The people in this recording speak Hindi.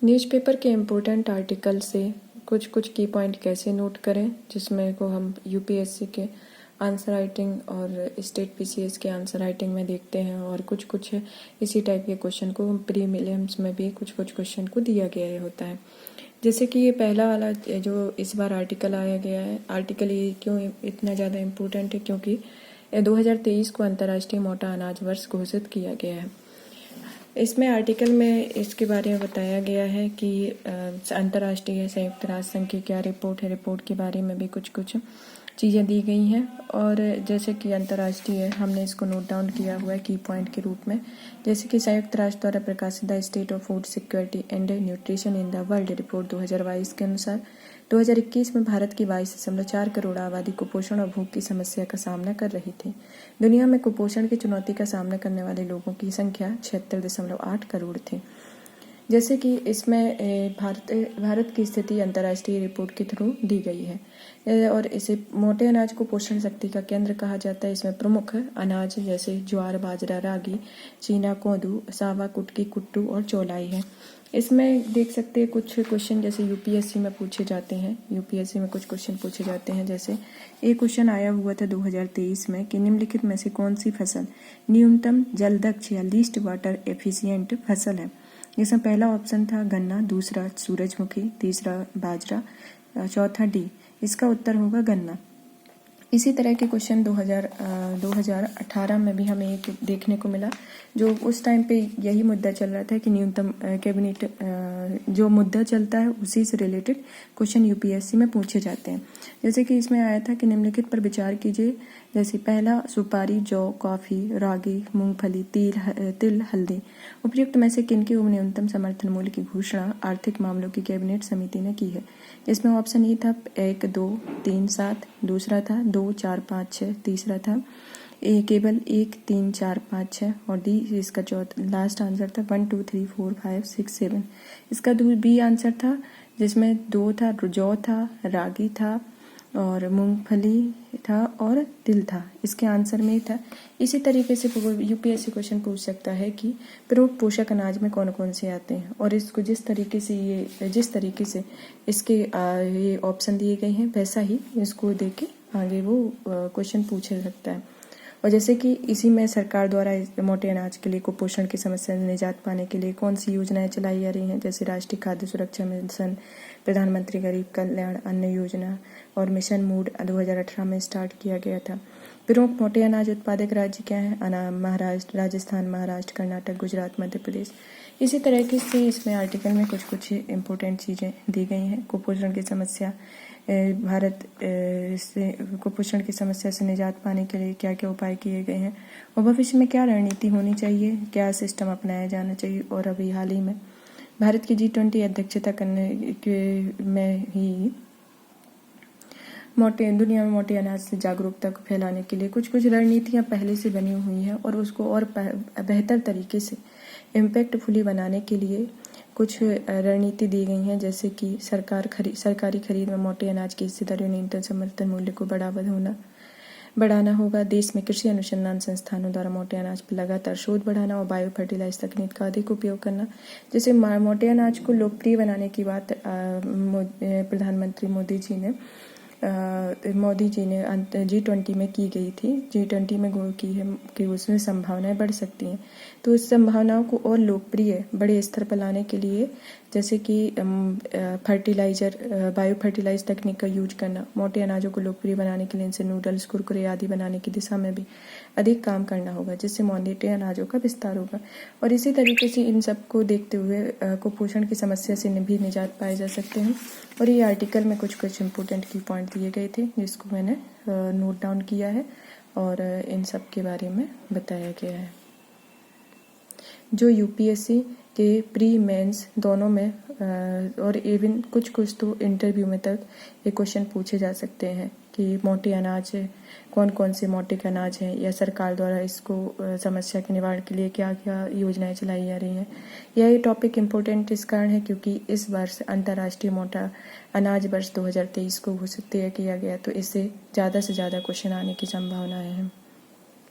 न्यूज़पेपर के इम्पोर्टेंट आर्टिकल से कुछ कुछ की पॉइंट कैसे नोट करें, जिसमें को हम यूपीएससी के आंसर राइटिंग और स्टेट पीसीएस के आंसर राइटिंग में देखते हैं, और कुछ कुछ इसी टाइप के क्वेश्चन को प्री मिलियम्स में भी कुछ कुछ क्वेश्चन को दिया गया होता है। जैसे कि ये पहला वाला जो इस बार आर्टिकल आया गया है, आर्टिकल ये क्यों इतना ज़्यादा इम्पोर्टेंट है, क्योंकि 2023 को अंतर्राष्ट्रीय मोटा अनाज वर्ष घोषित किया गया है। इसमें आर्टिकल में इसके बारे में बताया गया है कि अंतर्राष्ट्रीय संयुक्त राष्ट्र संघ की क्या रिपोर्ट है, रिपोर्ट के बारे में भी कुछ कुछ चीज़ें दी गई हैं। और जैसे कि अंतर्राष्ट्रीय हमने इसको नोट डाउन किया हुआ है की पॉइंट के रूप में। जैसे कि संयुक्त राष्ट्र द्वारा प्रकाशित the state of food security and nutrition in the world report 2022 के अनुसार 2021 में भारत की 22.4 करोड़ आबादी कुपोषण और भूख की समस्या का सामना कर रही थी। दुनिया में कुपोषण की चुनौती का सामना करने वाले लोगों की संख्या 76.8 करोड़ थी। जैसे कि इसमें भारत की स्थिति अंतर्राष्ट्रीय रिपोर्ट के थ्रू दी गई है, और इसे मोटे अनाज को पोषण शक्ति का केंद्र कहा जाता है। इसमें प्रमुख अनाज जैसे ज्वार, बाजरा, रागी, चीना, कोदू, सावा, कुटकी, कुट्टू और चौलाई है। इसमें देख सकते हैं कुछ क्वेश्चन जैसे यूपीएससी में पूछे जाते हैं। यूपीएससी में कुछ क्वेश्चन पूछे जाते हैं, जैसे एक क्वेश्चन आया हुआ था 2023 में कि निम्नलिखित में से कौन सी फसल न्यूनतम जलदक्ष या लीस्ट वाटर एफिशिएंट फसल है। इसमें पहला ऑप्शन था गन्ना, दूसरा सूरजमुखी, तीसरा बाजरा, चौथा डी। इसका उत्तर होगा गन्ना। इसी तरह के क्वेश्चन 2018 में भी हमें एक देखने को मिला, जो उस टाइम पे यही मुद्दा चल रहा था कि न्यूनतम कैबिनेट जो मुद्दा चलता है उसी से रिलेटेड क्वेश्चन यूपीएससी में पूछे जाते हैं। जैसे कि इसमें आया था कि निम्नलिखित पर विचार कीजिए। जैसे पहला सुपारी, जौ, कॉफी, रागी, मूंगफली, तिल, हल्दी। उपयुक्त में से किनकी न्यूनतम समर्थन मूल्य की घोषणा आर्थिक मामलों की कैबिनेट समिति ने की है। इसमें ऑप्शन ई था 1, 2, 3, 7, दूसरा था 2, 4, 5, 6, तीसरा था केवल 1, 3, 4, 5, 6 और डी इसका लास्ट आंसर था 1, 2, 3, 4, 5, 6, 7। इसका बी आंसर था, जिसमें 2 था, जौ था, रागी था और मूंगफली था और तिल था। इसके आंसर में था। इसी तरीके से यूपीएससी क्वेश्चन पूछ सकता है कि प्रमुख पोषक अनाज में कौन कौन से आते हैं, और इसको जिस तरीके से इसके ये ऑप्शन दिए गए हैं वैसा ही इसको देख के आगे वो क्वेश्चन पूछा सकता है। और जैसे कि इसी में सरकार द्वारा मोटे अनाज के लिए कुपोषण की समस्या से निजात पाने के लिए कौन सी योजनाएं चलाई जा रही हैं, जैसे राष्ट्रीय खाद्य सुरक्षा मिशन, प्रधानमंत्री गरीब कल्याण अन्न योजना और मिशन मूड 2018 में स्टार्ट किया गया था। प्रमुख मोटे अनाज उत्पादक राज्य क्या है? महाराष्ट्र, राजस्थान, महाराष्ट्र, कर्नाटक, गुजरात, मध्य प्रदेश। इसी तरह से इसमें आर्टिकल में कुछ कुछ इम्पोर्टेंट चीज़ें दी गई हैं। कुपोषण की समस्या, भारत से कुपोषण की समस्या से निजात पाने के लिए क्या क्या उपाय किए गए हैं, और भविष्य में क्या रणनीति होनी चाहिए, क्या सिस्टम अपनाया जाना चाहिए। और अभी हाल ही में भारत की G20 अध्यक्षता करने के में ही दुनिया में मोटे अनाज से जागरूकता को फैलाने के लिए कुछ कुछ रणनीतियाँ पहले से बनी हुई हैं, और उसको और बेहतर तरीके से इम्पैक्टफुली बनाने के लिए कुछ रणनीति दी गई हैं। जैसे कि सरकारी खरीद में मोटे अनाज की हिस्सेदारी और न्यूनतम समर्थन मूल्य को बढ़ाना होगा। देश में कृषि अनुसंधान संस्थानों द्वारा मोटे अनाज पर लगातार शोध बढ़ाना और बायो फर्टिलाइज तकनीक का अधिक उपयोग करना। जैसे मोटे अनाज को लोकप्रिय बनाने की बात प्रधानमंत्री मोदी जी ने G20 में की गई थी। G20 में गोल की है कि उसमें संभावनाएं बढ़ सकती हैं। तो इस संभावनाओं को और लोकप्रिय बड़े स्तर पर लाने के लिए जैसे कि बायो फर्टिलाइज तकनीक का यूज करना, मोटे अनाजों को लोकप्रिय बनाने के लिए इनसे नूडल्स, कुरकुरे आदि बनाने की दिशा में भी अधिक काम करना होगा, जिससे मोटे अनाजों का विस्तार होगा। और इसी तरीके से इन सबको देखते हुए कुपोषण की समस्या से भी निजात पाए जा सकते हैं। और ये आर्टिकल में कुछ कुछ इम्पोर्टेंट की पॉइंट दिए गए थे, जिसको मैंने नोट डाउन किया है और इन सब के बारे में बताया गया है। जो यूपीएससी के प्री मेंस दोनों में और इवन कुछ कुछ तो इंटरव्यू में तक ये क्वेश्चन पूछे जा सकते हैं कि मोटे अनाज कौन कौन से मोटे अनाज हैं, या सरकार द्वारा इसको समस्या के निवारण के लिए क्या क्या योजनाएं चलाई जा रही हैं। यह टॉपिक इम्पोर्टेंट इस कारण है क्योंकि इस वर्ष अंतर्राष्ट्रीय मोटा अनाज वर्ष 2023 को घोषित किया गया, तो इससे ज़्यादा से ज़्यादा क्वेश्चन आने की संभावनाएं हैं।